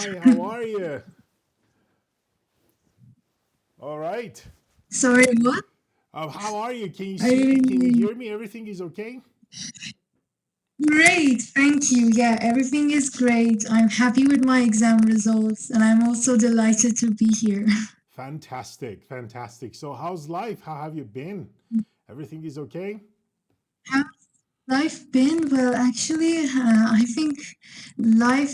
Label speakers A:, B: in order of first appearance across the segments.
A: Hi, how are you? All right.
B: Sorry, what?
A: How are you? Can you
B: I
A: see me?
B: didn't
A: Can
B: hear
A: you
B: you.
A: hear me? Everything is okay?
B: Great, thank you. Yeah, everything is great. I'm happy with my exam results, and I'm also delighted to be here.
A: Fantastic, fantastic. So, how's life? How have you been? Everything is okay?
B: How's life been? Well, actually, I think I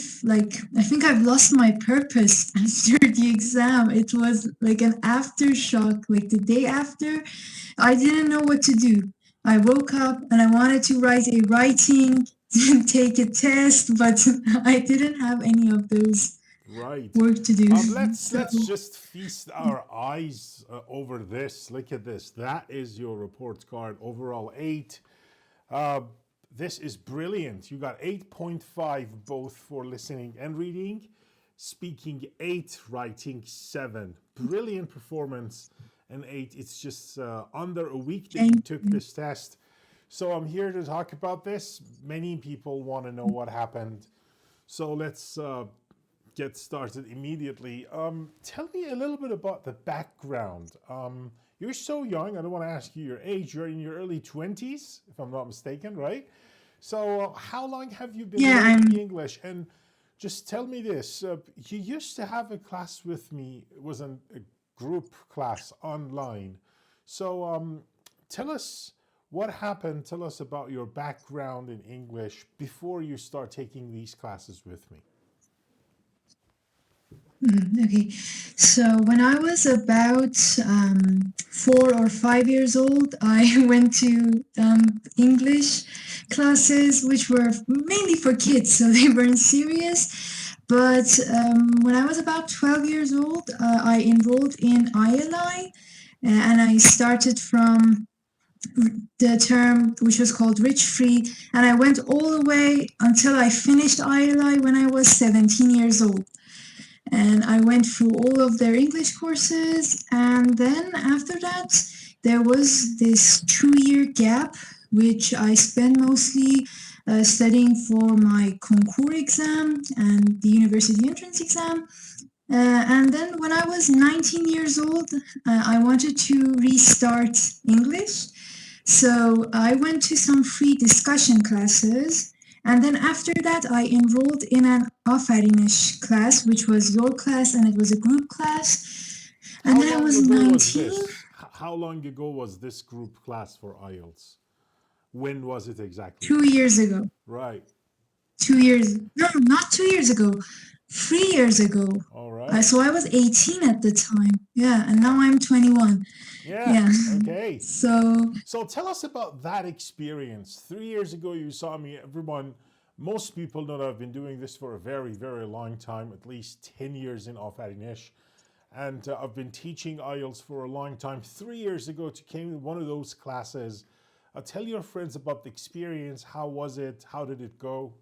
B: think I've lost my purpose after the exam. It was like an aftershock, like the day after. I didn't know what to do. I woke up and I wanted to write a writing, take a test, but I didn't have any of those
A: Right.
B: work to do. So,
A: Let's just feast our eyes over this. Look at this. That is your report card. Overall 8. Uh, this is brilliant. You got 8.5 both for listening and reading, speaking 8, writing 7. Brilliant performance. And 8, it's just under a week that you
B: thank
A: took
B: you.
A: this test. So I'm here to talk about this. Many people want to know what happened. So let's get started immediately. Tell me a little bit about the background. You're so young. I don't want to ask you your age. You're in your early 20s, if I'm not mistaken, right? So, how long have you been
B: Yeah,
A: learning
B: I'm.
A: English? And just tell me this: you used to have a class with me. It was a group class online. So, tell us what happened. Tell us about your background in English before you start taking these classes with me.
B: Okay. So when I was about 4 or 5 years old, I went to English classes, which were mainly for kids, so they weren't serious. But when I was about 12 years old, I enrolled in ILI, and I started from the term which was called Rich Free, and I went all the way until I finished ILI when I was 17 years old. And I went through all of their English courses. And then after that, there was this 2 year gap, which I spent mostly studying for my concours exam and the university entrance exam. And then when I was 19 years old, I wanted to restart English. So I went to some free discussion classes. And then after that, I enrolled in an Afarinish class, which was your class, and it was a group class. And
A: How
B: then I
A: long
B: was
A: ago was
B: 19,
A: this? How long ago was this group class for IELTS? When was it exactly?
B: 2 years ago.
A: Right.
B: 2 years, no, not 2 years ago, 3 years ago.
A: All right.
B: So I was 18 at the time. Yeah, and now I'm 21.
A: Yeah.
B: Yeah.
A: Okay.
B: So
A: So tell us about that experience. 3 years ago, you saw me. Everyone, most people know that I've been doing this for a very, very long time, at least 10 years in Afarinesh. And I've been teaching IELTS for a long time. 3 years ago, to came in one of those classes. Tell your friends about the experience. How was it? How did it go?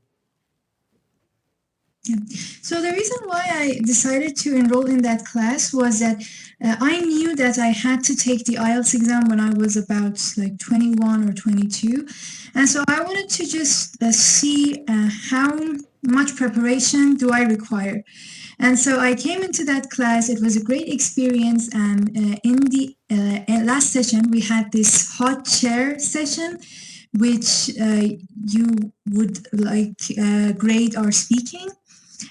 B: yeah. So the reason why I decided to enroll in that class was that I knew that I had to take the IELTS exam when I was about like 21 or 22. And so I wanted to just see how much preparation do I require. And so I came into that class. It was a great experience. And in the last session, we had this hot chair session, which you would like grade our speaking.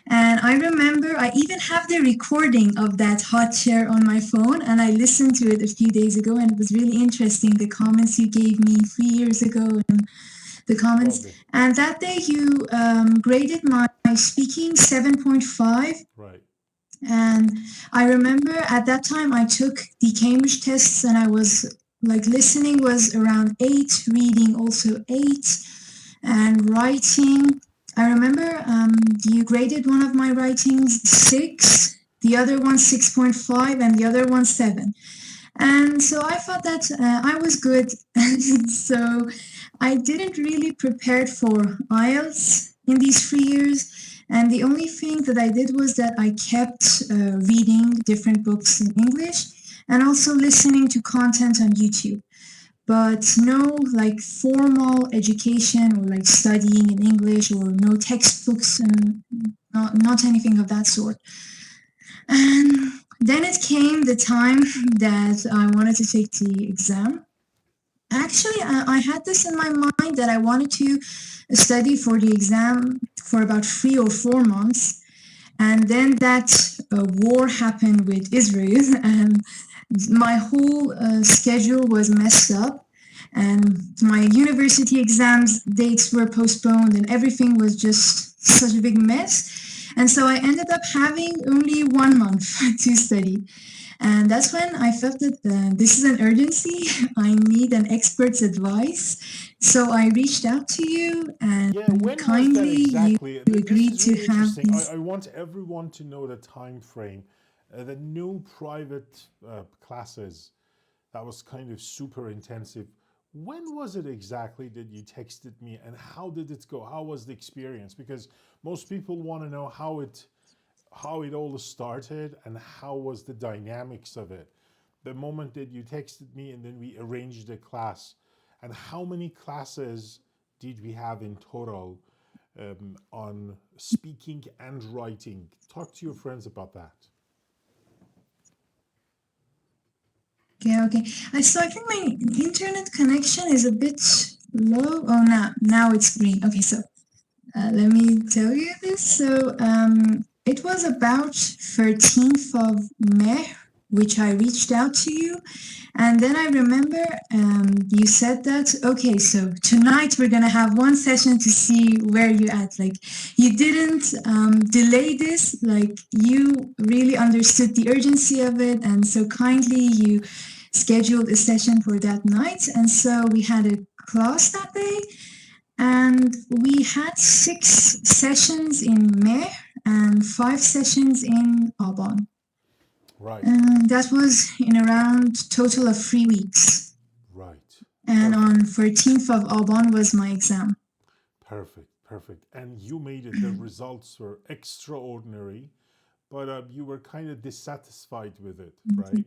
B: And I remember I even have the recording of that hot chair on my phone, and I listened to it a few days ago, and it was really interesting. The comments you gave me 3 years ago, and the comments.
A: Lovely.
B: And that day you graded my speaking 7.5.
A: Right.
B: And I remember at that time I took the Cambridge tests, and I was like listening was around 8, reading also 8, and writing. I remember you graded one of my writings 6, the other one 6.5, and the other one 7. And so I thought that I was good. So I didn't really prepare for IELTS in these 3 years. And the only thing that I did was that I kept reading different books in English and also listening to content on YouTube. but no like formal education or like studying in English or no textbooks and not anything of that sort. And then it came the time that I wanted to take the exam. Actually, I had this in my mind that I wanted to study for the exam for about 3 or 4 months. And then that war happened with Israel, and my whole schedule was messed up. And my university exams dates were postponed, and everything was just such a big mess. And so I ended up having only 1 month to study. And that's when I felt that this is an urgency. I need an expert's advice. So I reached out to you, and
A: Yeah, when was that
B: kindly you
A: exactly? This
B: agreed
A: is
B: to
A: really
B: have
A: interesting.
B: these.
A: I want everyone to know the time frame. The new private classes that was kind of super intensive. When was it exactly that you texted me, and how did it go? How was the experience? Because most people want to know how it all started and how was the dynamics of it. The moment that you texted me and then we arranged the class, and how many classes did we have in total on speaking and writing? Talk to your friends about that.
B: Yeah, okay. So I think my internet connection is a bit low. Oh, now it's green. Okay, so let me tell you this. So it was about 13th of May, which I reached out to you. And then I remember you said that, okay, so tonight we're going to have one session to see where you're at. Like, you didn't delay this. Like, you really understood the urgency of it. And so kindly you scheduled a session for that night. And so we had a class that day. And we had 6 sessions in May and 5 sessions in Aban.
A: Right,
B: And that was in around total of 3 weeks.
A: right.
B: And
A: Perfect,
B: on 14th of Aban was my exam.
A: perfect, perfect. And you made it. The results were extraordinary, but you were kind of dissatisfied with it, right?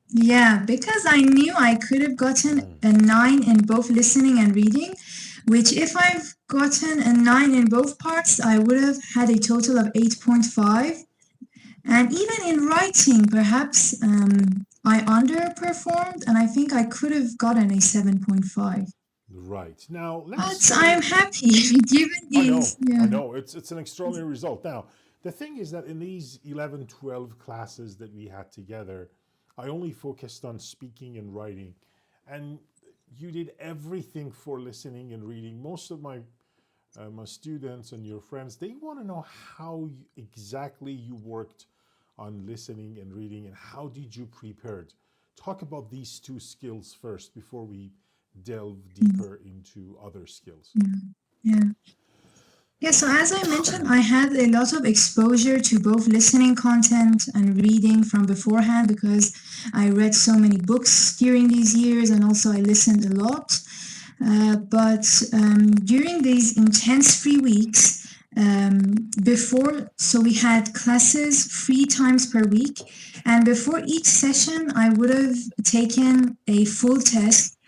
B: Yeah, because I knew I could have gotten a 9 in both listening and reading, which if I've gotten a 9 in both parts, I would have had a total of 8.5. And even in writing, perhaps I underperformed, and I think I could have gotten a 7.5.
A: Right. Now, let's
B: But I'm
A: say
B: happy given
A: I know,
B: these.
A: I
B: Yeah.
A: know. It's an extraordinary result. Now, the thing is that in these 11, 12 classes that we had together, I only focused on speaking and writing. And you did everything for listening and reading. Most of my students and your friends, they want to know how exactly you worked on listening and reading and how did you prepare. Talk about these two skills first before we delve deeper into other skills.
B: Yeah. Yeah, so as I mentioned, I had a lot of exposure to both listening content and reading from beforehand because I read so many books during these years and also I listened a lot. But during these intense 3 weeks, so we had classes 3 times per week, and before each session, I would have taken a full test,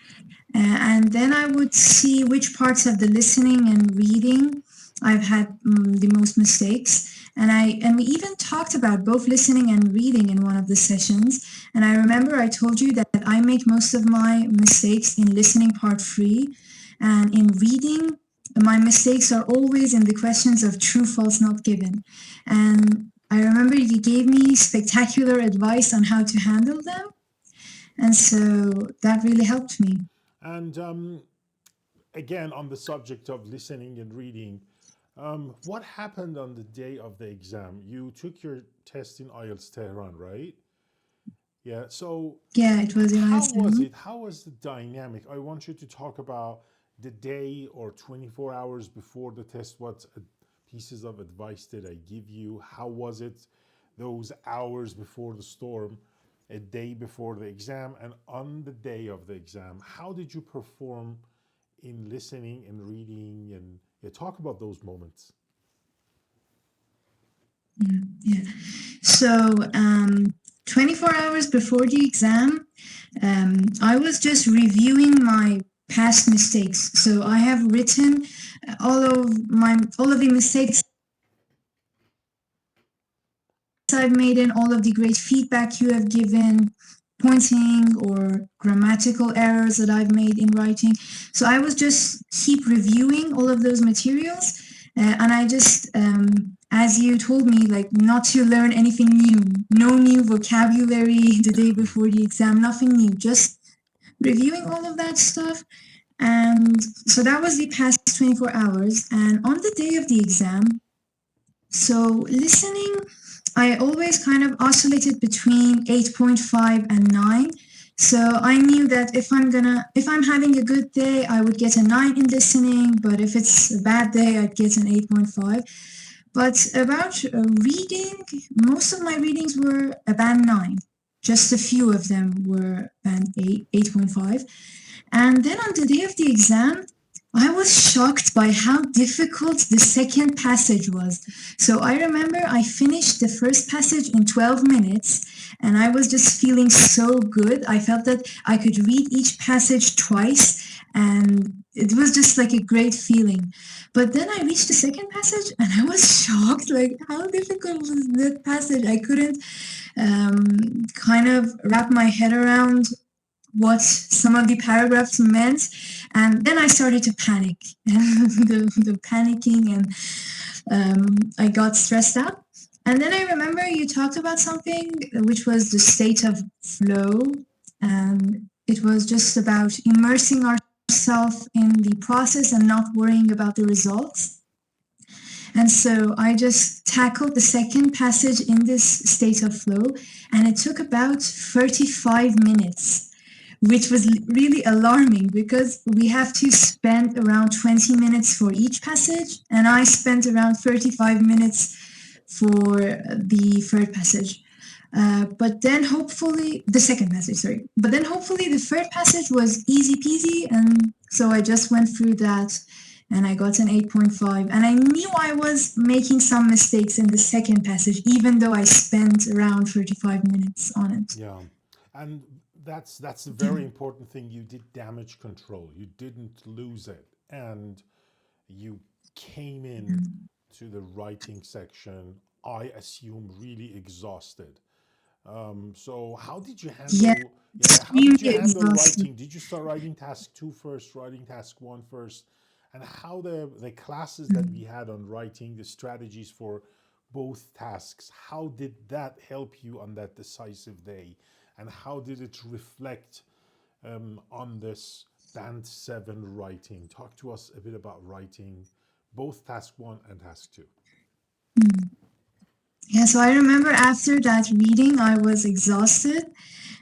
B: and then I would see which parts of the listening and reading I've had the most mistakes. And we even talked about both listening and reading in one of the sessions. And I remember I told you that I make most of my mistakes in listening part 3, and in reading my mistakes are always in the questions of true, false, not given. And I remember you gave me spectacular advice on how to handle them. And so that really helped me.
A: And again, on the subject of listening and reading, what happened on the day of the exam? You took your test in IELTS Tehran, right? Yeah. So,
B: Yeah, it was in
A: how was
B: ISM.
A: it? How was the dynamic? I want you to talk about the day or 24 hours before the test. What pieces of advice did I give you? How was it those hours before the storm, a day before the exam, and on the day of the exam? How did you perform in listening and reading? And yeah, talk about those moments.
B: Yeah. So, 24 hours before the exam, I was just reviewing my past mistakes. So I have written all of the mistakes I've made and all of the great feedback you have given, pointing or grammatical errors that I've made in writing. So I was just keep reviewing all of those materials, and I just, as you told me, like not to learn anything new, no new vocabulary the day before the exam, nothing new, just reviewing all of that stuff. And so that was the past 24 hours. And on the day of the exam, so listening, I always kind of oscillated between 8.5 and 9. So I knew that if I'm having a good day, I would get a 9 in listening, but if it's a bad day, I'd get an 8.5. But about reading, most of my readings were a band 9. Just a few of them were band 8, 8.5. And then on the day of the exam, I was shocked by how difficult the second passage was. So I remember I finished the first passage in 12 minutes and I was just feeling so good. I felt that I could read each passage twice and it was just like a great feeling. But then I reached the second passage and I was shocked, like how difficult was that passage? I couldn't kind of wrap my head around what some of the paragraphs meant. And then I started to panic and the panicking and I got stressed out. And then I remember you talked about something which was the state of flow. And it was just about immersing ourselves in the process and not worrying about the results. And so I just tackled the second passage in this state of flow, and it took about 35 minutes, which was really alarming because we have to spend around 20 minutes for each passage, and I spent around 35 minutes for the third passage. But then hopefully, the second passage, sorry. But then hopefully the third passage was easy peasy, and so I just went through that and I got an 8.5. And I knew I was making some mistakes in the second passage, even though I spent around 35 minutes on it.
A: Yeah, and that's a very important thing. You did damage control. You didn't lose it, and you came in to the writing section, I assume, really exhausted. So how did you
B: Yeah,
A: handle? Yeah, how did you
B: extremely
A: handle
B: exhausted.
A: writing? Did you start writing task two first, writing task one first, and how the classes that we had on writing, the strategies for both tasks, how did that help you on that decisive day, and how did it reflect on this band seven writing? Talk to us a bit about writing, both task one and task two.
B: Yeah, so I remember after that reading, I was exhausted.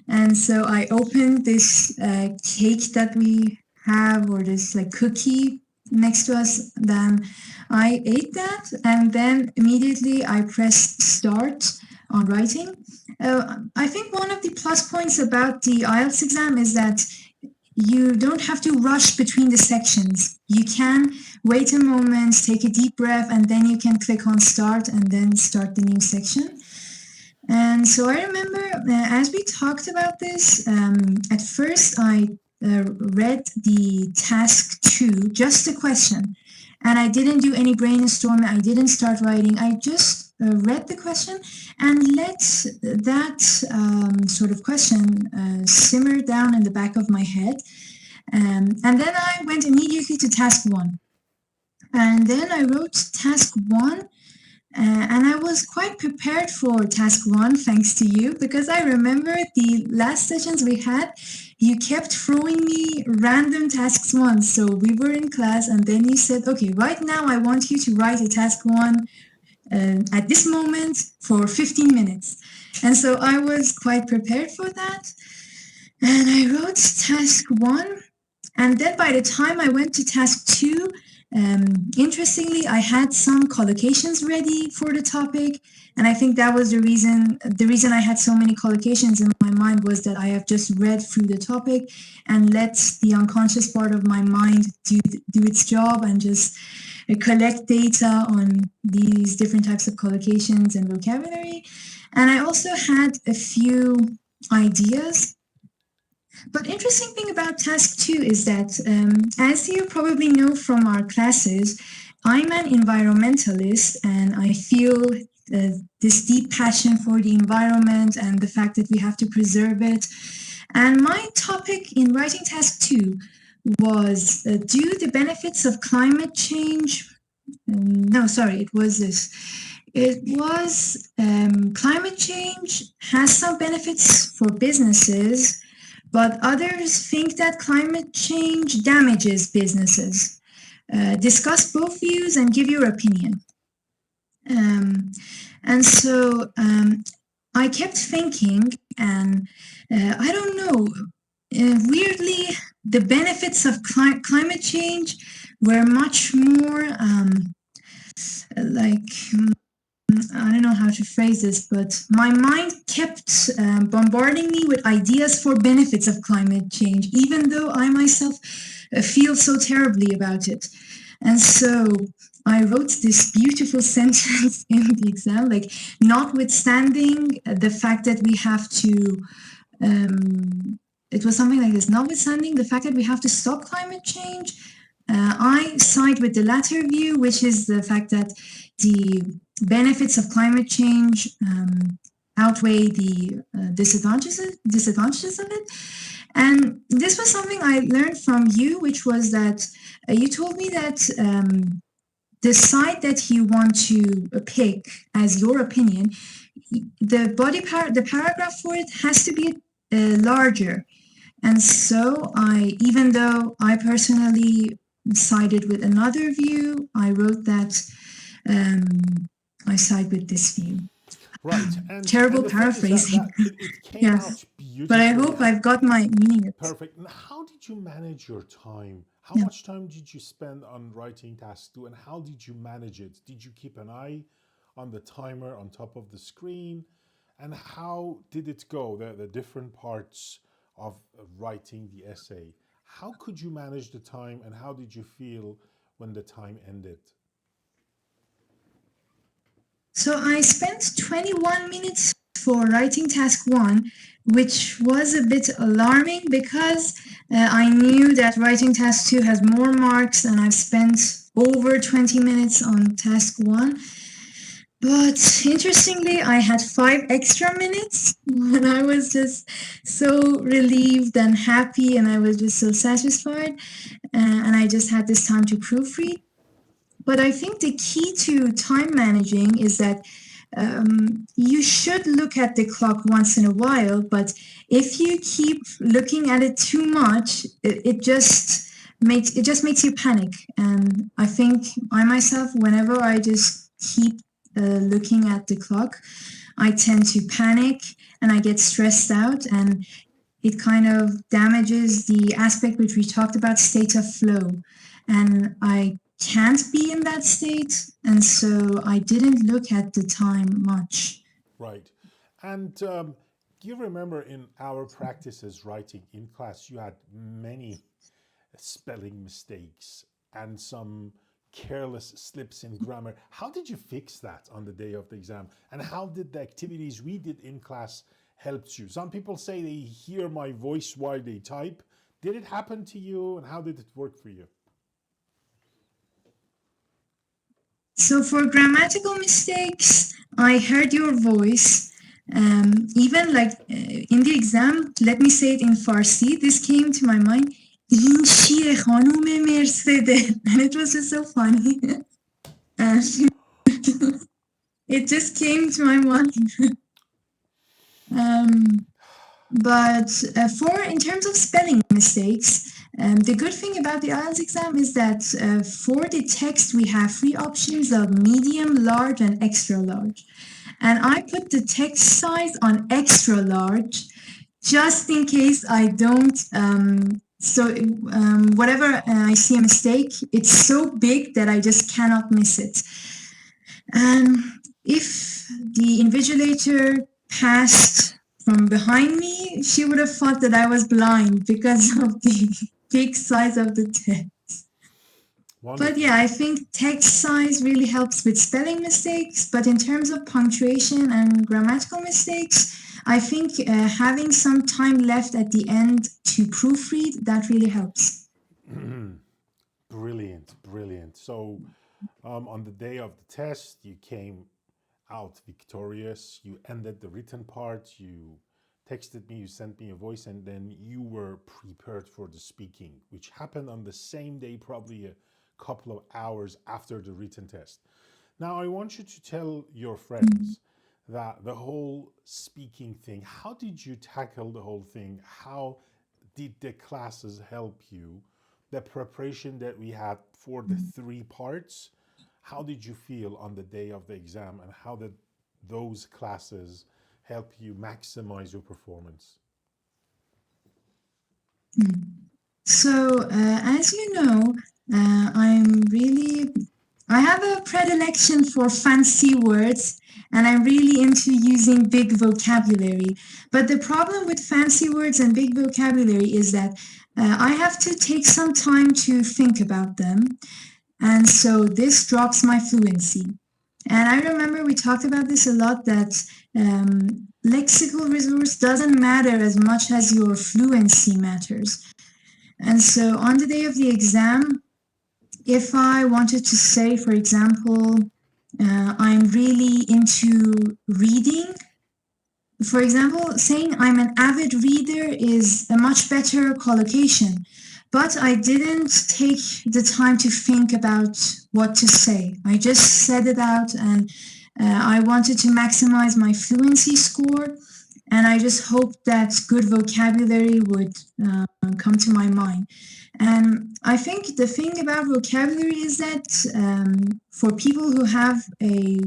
B: And so I opened this cake that we have, or this like cookie next to us. Then I ate that, and then immediately I pressed start on writing. I think one of the plus points about the IELTS exam is that you don't have to rush between the sections. You can wait a moment, take a deep breath, and then you can click on start and then start the new section. And so I remember as we talked about this, at first I read the task two, just a question, and I didn't do any brainstorming. I didn't start writing. I just read the question and let that sort of question simmer down in the back of my head. And then I went immediately to task one. And then I wrote task one, and I was quite prepared for task one, thanks to you, because I remember the last sessions we had, you kept throwing me random tasks once. So we were in class, and then you said, okay, right now I want you to write a task one at this moment for 15 minutes. And so I was quite prepared for that. And I wrote task one. And then by the time I went to task two, interestingly, I had some collocations ready for the topic. And I think that was the reason I had so many collocations in my mind was that I have just read through the topic and let the unconscious part of my mind do its job and just collect data on these different types of collocations and vocabulary. And I also had a few ideas But interesting thing about task 2 is that, as you probably know from our classes, I'm an environmentalist and I feel this deep passion for the environment and the fact that we have to preserve it. And my topic in writing task 2 was do the benefits of climate change. No, sorry, it was this. It was climate change has some benefits for businesses, but others think that climate change damages businesses. Discuss both views and give your opinion. And so I kept thinking, and I don't know, weirdly, the benefits of climate change were much more like, I don't know how to phrase this, but my mind kept bombarding me with ideas for benefits of climate change, even though I myself feel so terribly about it. And so I wrote this beautiful sentence in the exam, like, notwithstanding the fact that we have to, it was something like this, notwithstanding the fact that we have to stop climate change, I side with the latter view, which is the fact that the benefits of climate change outweigh the disadvantages of it. And this was something I learned from you, which was that you told me that the side that you want to pick as your opinion, the paragraph for it has to be larger. And so even though I personally sided with another view, I wrote that I side with this view.
A: Right. And
B: Terrible
A: the thing is
B: paraphrasing.
A: it came
B: Yes.
A: out beautifully.
B: But I hope I've got my meaning.
A: Perfect. And how did you manage your time? How
B: Yeah.
A: much time did you spend on writing task 2 and how did you manage it? Did you keep an eye on the timer on top of the screen? And how did it go, the different parts of writing the essay? How could you manage the time and how did you feel when the time ended?
B: So I spent 21 minutes for writing task 1, which was a bit alarming because I knew that writing task 2 has more marks and I've spent over 20 minutes on task 1. But interestingly, I had 5 extra minutes and I was just so relieved and happy and I was just so satisfied. And I just had this time to proofread. But I think the key to time managing is that you should look at the clock once in a while, but if you keep looking at it too much, it just makes you panic. And I think I myself, whenever I just keep looking at the clock, I tend to panic and I get stressed out, and it kind of damages the aspect which we talked about, state of flow. And I can't be in that state, and so I didn't look at the time much.
A: Right. And do you remember in our practices writing in class, you had many spelling mistakes and some careless slips in grammar. How did you fix that on the day of the exam? And how did the activities we did in class help you? Some people say they hear my voice while they type. Did it happen to you and how did it work for you?
B: So for grammatical mistakes, I heard your voice. Even like in the exam, let me say it in Farsi, this came to my mind. این شیر خانوم مرسده. And it was just so funny. It just came to my mind. But in terms of spelling mistakes, the good thing about the IELTS exam is that for the text, we have 3 options of medium, large, and extra large. And I put the text size on extra large just in case I don't. Whatever I see a mistake, it's so big that I just cannot miss it. And if the invigilator passed from behind me, she would have thought that I was blind because of the big size of the text. Wonderful. But yeah, I think text size really helps with spelling mistakes. But in terms of punctuation and grammatical mistakes, I think having some time left at the end to proofread, that really helps.
A: Brilliant, brilliant. So, on the day of the test, you came out victorious. You ended the written part. You texted me, you sent me a voice, and then you were prepared for the speaking, which happened on the same day, probably a couple of hours after the written test. Now, I want you to tell your friends that the whole speaking thing, how did you tackle the whole thing? How did the classes help you? The preparation that we had for the three parts, how did you feel on the day of the exam, and how did those classes help you maximize your performance?
B: So, as you know, I have a predilection for fancy words, and I'm really into using big vocabulary. But the problem with fancy words and big vocabulary is that I have to take some time to think about them. And so this drops my fluency. And I remember we talked about this a lot, that lexical resource doesn't matter as much as your fluency matters. And so on the day of the exam, if I wanted to say, for example, I'm really into reading, for example, saying I'm an avid reader is a much better collocation. But I didn't take the time to think about what to say. I just said it out, and I wanted to maximize my fluency score. And I just hoped that good vocabulary would come to my mind. And I think the thing about vocabulary is that for people who have a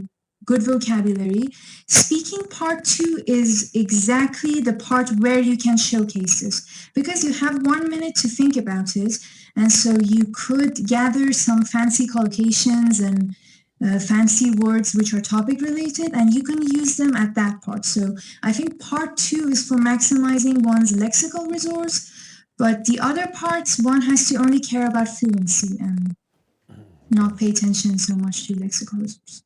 B: good vocabulary, speaking part 2 is exactly the part where you can showcase this, because you have 1 minute to think about it. And so you could gather some fancy collocations and fancy words which are topic related, and you can use them at that part. So I think part 2 is for maximizing one's lexical resource, but the other parts, one has to only care about fluency and not pay attention so much to lexical resource.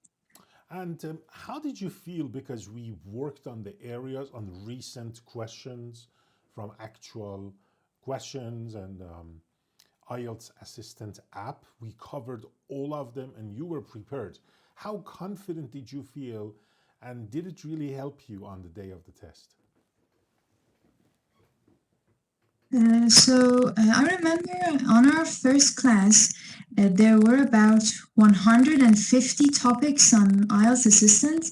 A: And how did you feel? Because we worked on the areas, on recent questions from actual questions and IELTS Assistant app. We covered all of them and you were prepared. How confident did you feel, and did it really help you on the day of the test?
B: I remember on our first class, there were about 150 topics on IELTS Assistant,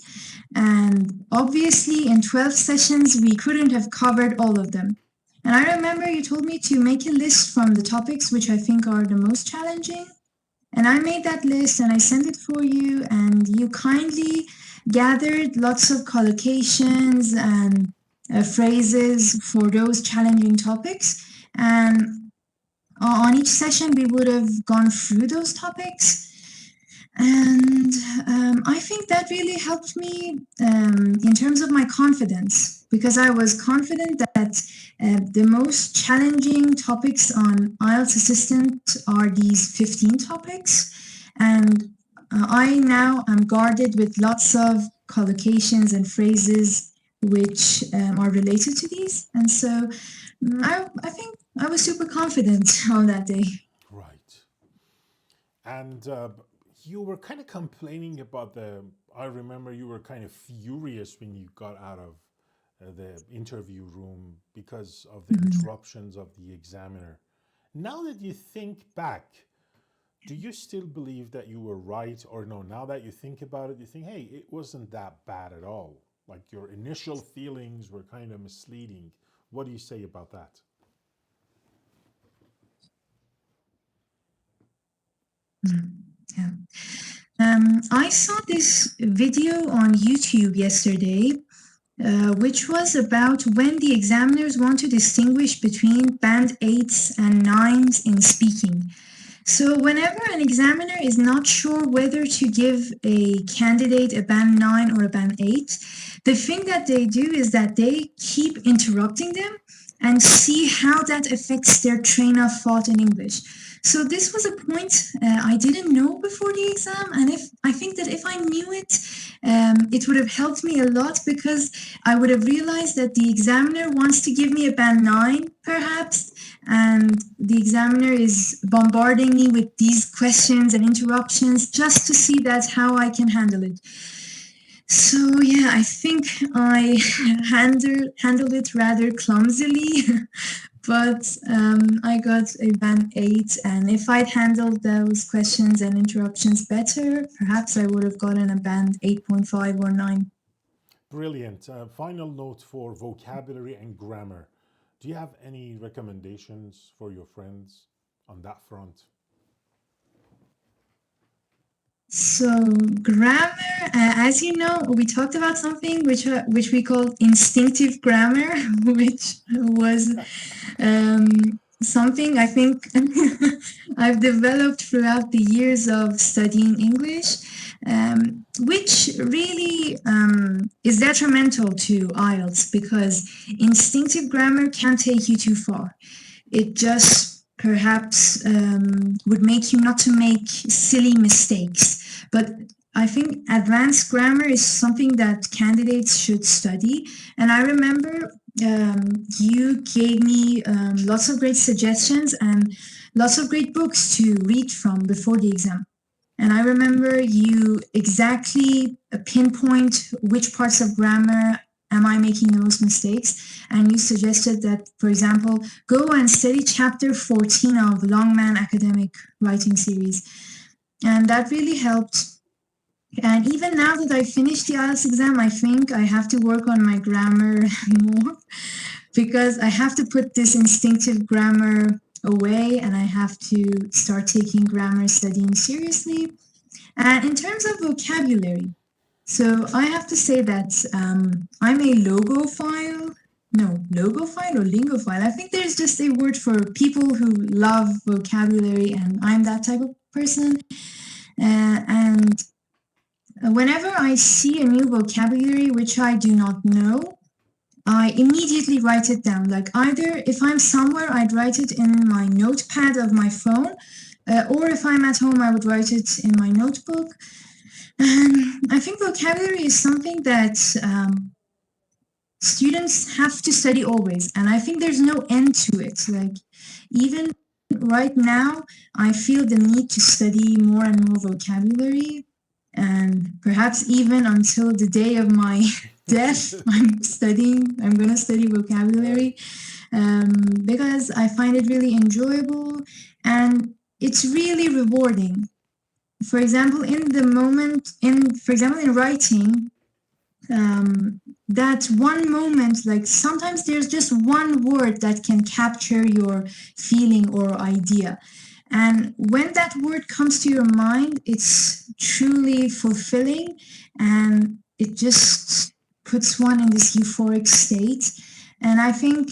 B: and obviously in 12 sessions we couldn't have covered all of them. And I remember you told me to make a list from the topics which I think are the most challenging. And I made that list and I sent it for you, and you kindly gathered lots of collocations and phrases for those challenging topics. And on each session, we would have gone through those topics. And I think that really helped me in terms of my confidence, because I was confident that the most challenging topics on IELTS Assistant are these 15 topics. And I now am guarded with lots of collocations and phrases which are related to these. And so I think I was super confident on that day.
A: Right. And you were kind of complaining about I remember you were kind of furious when you got out of the interview room because of the interruptions of the examiner. Now that you think back, do you still believe that you were right, or no? Now that you think about it, you think, hey, it wasn't that bad at all. Like your initial feelings were kind of misleading. What do you say about that?
B: Yeah. I saw this video on YouTube yesterday, which was about when the examiners want to distinguish between band 8s and 9s in speaking. So whenever an examiner is not sure whether to give a candidate a band 9 or a band 8, the thing that they do is that they keep interrupting them and see how that affects their train of thought in English. So this was a point I didn't know before the exam, and if I think that if I knew it, it would have helped me a lot because I would have realized that the examiner wants to give me a band 9, perhaps, and the examiner is bombarding me with these questions and interruptions just to see that how I can handle it. So yeah, I think I handled it rather clumsily, but I got a band 8, and if I'd handled those questions and interruptions better, perhaps I would have gotten a band 8.5 or 9.
A: Brilliant. Final note for vocabulary and grammar. Do you have any recommendations for your friends on that front?
B: So grammar, as you know, we talked about something which we call instinctive grammar, which was um, something I think I've developed throughout the years of studying English, which really is detrimental to IELTS because instinctive grammar can take you too far. It just perhaps would make you not to make silly mistakes. But I think advanced grammar is something that candidates should study. And I remember you gave me lots of great suggestions and lots of great books to read from before the exam. And I remember you exactly pinpoint which parts of grammar am I making the most mistakes. And you suggested that, for example, go and study chapter 14 of Longman Academic Writing Series. And that really helped. And even now that I finished the IELTS exam, I think I have to work on my grammar more because I have to put this instinctive grammar away and I have to start taking grammar studying seriously. And in terms of vocabulary, so I have to say that I'm a logophile. No, logophile or lingophile. I think there's just a word for people who love vocabulary, and I'm that type of person. And whenever I see a new vocabulary which I do not know, I immediately write it down. Like either if I'm somewhere, I'd write it in my notepad of my phone, or if I'm at home, I would write it in my notebook. I think vocabulary is something that students have to study always, and I think there's no end to it. Like even right now, I feel the need to study more and more vocabulary, and perhaps even until the day of my death, I'm going to study vocabulary because I find it really enjoyable and it's really rewarding. For example, in writing, that one moment, like sometimes there's just one word that can capture your feeling or idea. And when that word comes to your mind, it's truly fulfilling and it just puts one in this euphoric state. And I think,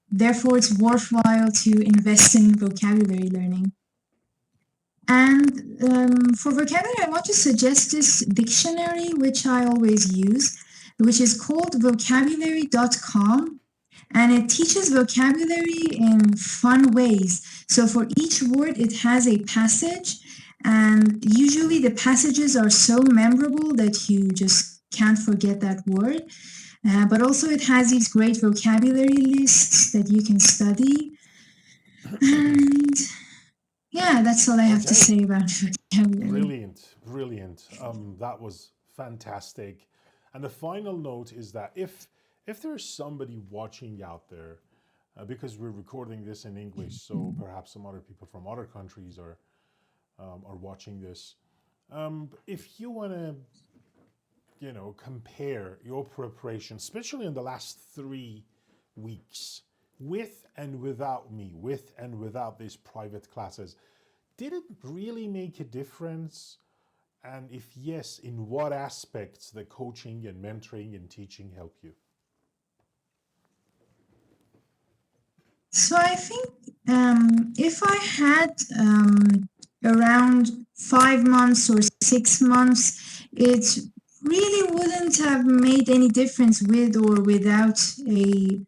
B: therefore, it's worthwhile to invest in vocabulary learning. And for vocabulary, I want to suggest this dictionary, which I always use, which is called vocabulary.com. And it teaches vocabulary in fun ways. So for each word, it has a passage. And usually the passages are so memorable that you just can't forget that word. But also it has these great vocabulary lists that you can study. And yeah, that's all I have to
A: Okay.
B: say about vocabulary.
A: Brilliant, brilliant. That was fantastic. And the final note is that if there's somebody watching out there, because we're recording this in English, so perhaps some other people from other countries are watching this. If you want to, compare your preparation, especially in the last 3 weeks, with and without me, with and without these private classes, did it really make a difference? And if yes, in what aspects the coaching and mentoring and teaching help you?
B: So I think if I had around 5 months or 6 months, it really wouldn't have made any difference with or without a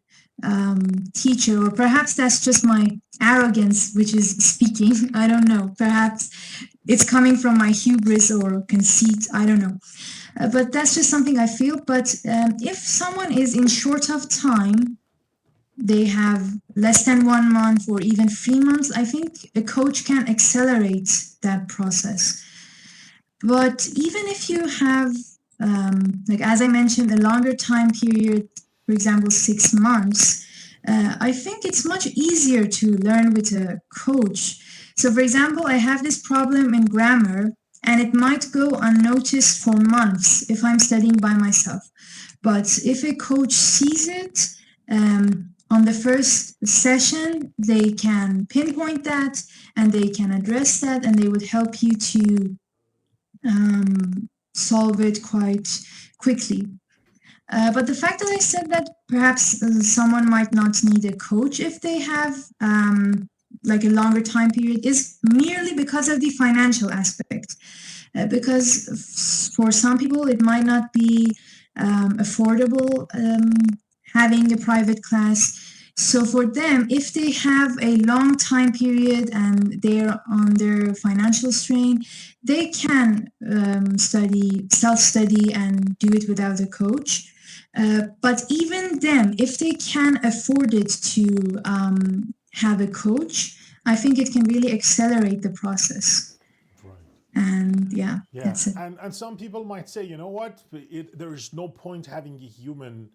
B: teacher, or perhaps that's just my arrogance which is speaking. I don't know. Perhaps it's coming from my hubris or conceit. I don't know. But that's just something I feel. But if someone is in short of time, they have less than 1 month or even 3 months, I think a coach can accelerate that process. But even if you have, like as I mentioned, a longer time period, for example, 6 months, I think it's much easier to learn with a coach. So, for example, I have this problem in grammar, and it might go unnoticed for months if I'm studying by myself. But if a coach sees it on the first session, they can pinpoint that and they can address that, and they would help you to solve it quite quickly. But the fact that I said that perhaps someone might not need a coach if they have like a longer time period is merely because of the financial aspect. Because for some people it might not be affordable having a private class. So for them, if they have a long time period and they're under financial strain, they can self-study and do it without a coach. But even then, if they can afford it to have a coach, I think it can really accelerate the process.
A: Right.
B: And yeah,
A: Yeah,
B: that's it.
A: and some people might say, you know what, there is no point having a human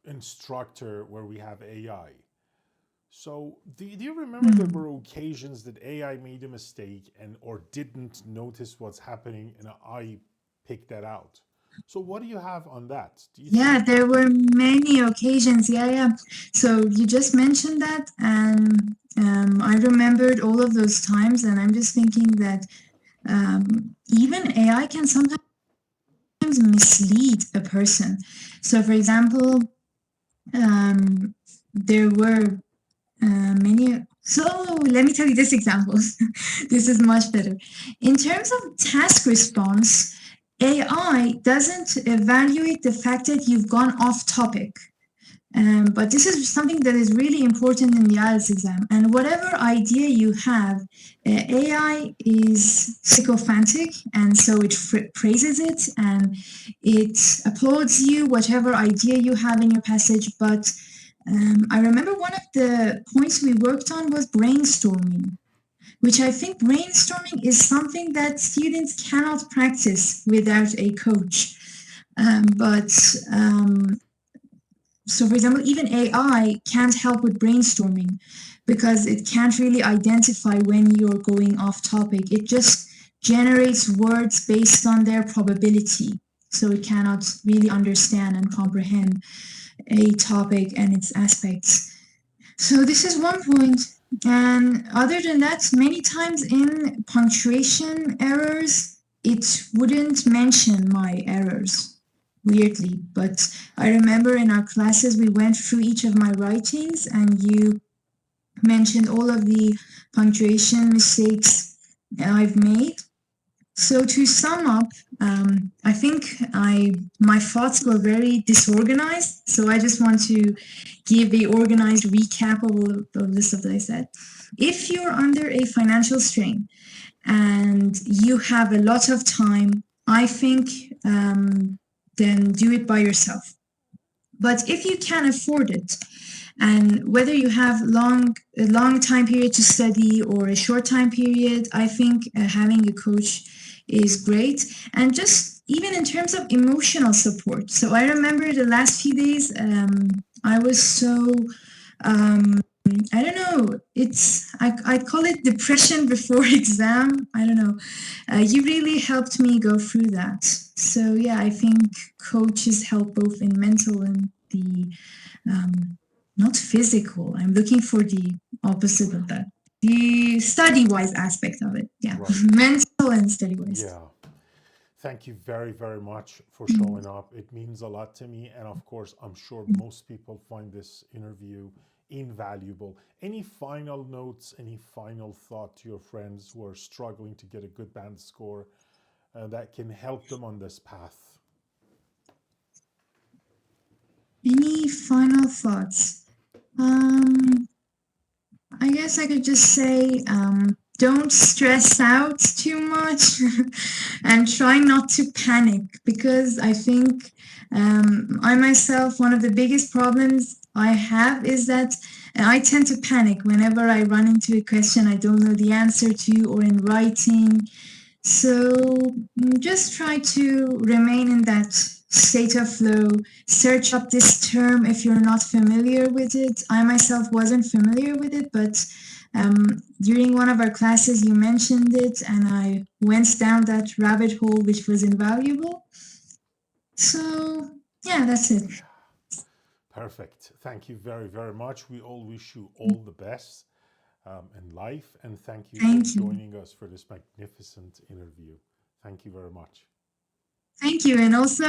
A: instructor where we have AI. So, do you remember there
B: Mm.
A: were occasions that AI made a mistake and or didn't notice what's happening, and I picked that out? So, what do you have on that? Do you
B: Yeah,
A: think?
B: there were many occasions. Yeah, yeah. So you just mentioned that, and I remembered all of those times, and I'm just thinking that even AI can sometimes mislead a person. So, for example, there were many. So, let me tell you this example. This is much better. In terms of task response, AI doesn't evaluate the fact that you've gone off topic. But this is something that is really important in the IELTS exam. And whatever idea you have, AI is sycophantic, and so it praises it and it applauds you, whatever idea you have in your passage. But I remember one of the points we worked on was brainstorming, which I think brainstorming is something that students cannot practice without a coach. But so, for example, even AI can't help with brainstorming because it can't really identify when you're going off topic. It just generates words based on their probability. So it cannot really understand and comprehend a topic and its aspects. So this is one point. And other than that, many times in punctuation errors, it wouldn't mention my errors, weirdly. But I remember in our classes, we went through each of my writings and you mentioned all of the punctuation mistakes I've made. So to sum up, I think my thoughts were very disorganized. So I just want to give a organized recap of all of the stuff that I said. If you're under a financial strain and you have a lot of time, I think then do it by yourself. But if you can afford it, and whether you have a long time period to study or a short time period, I think having a coach is great. And just even in terms of emotional support. So I remember the last few days, I was so I don't know. I call it depression before exam. I don't know. You really helped me go through that. So yeah, I think coaches help both in mental and the not physical. I'm looking for the opposite of that. The study-wise aspect of it. Yeah,
A: Right.
B: mental and study-wise.
A: Yeah. Thank you very, very much for showing up. It means a lot to me. And of course, I'm sure most people find this interview invaluable. Any final notes, any final thought to your friends who are struggling to get a good band score that can help them on this path?
B: Any final thoughts? I guess I could just say don't stress out too much and try not to panic, because I think I myself, one of the biggest problems I have is that I tend to panic whenever I run into a question I don't know the answer to, or in writing. So just try to remain in that state of flow. Search up this term if you're not familiar with it. I myself wasn't familiar with it, but during one of our classes you mentioned it, and I went down that rabbit hole, which was invaluable. So yeah, that's it.
A: Perfect. Thank you very, very much. We all wish you all the best in life, and thank you for
B: Thank you.
A: joining us for this magnificent interview. Thank you very much.
B: Thank you. And also,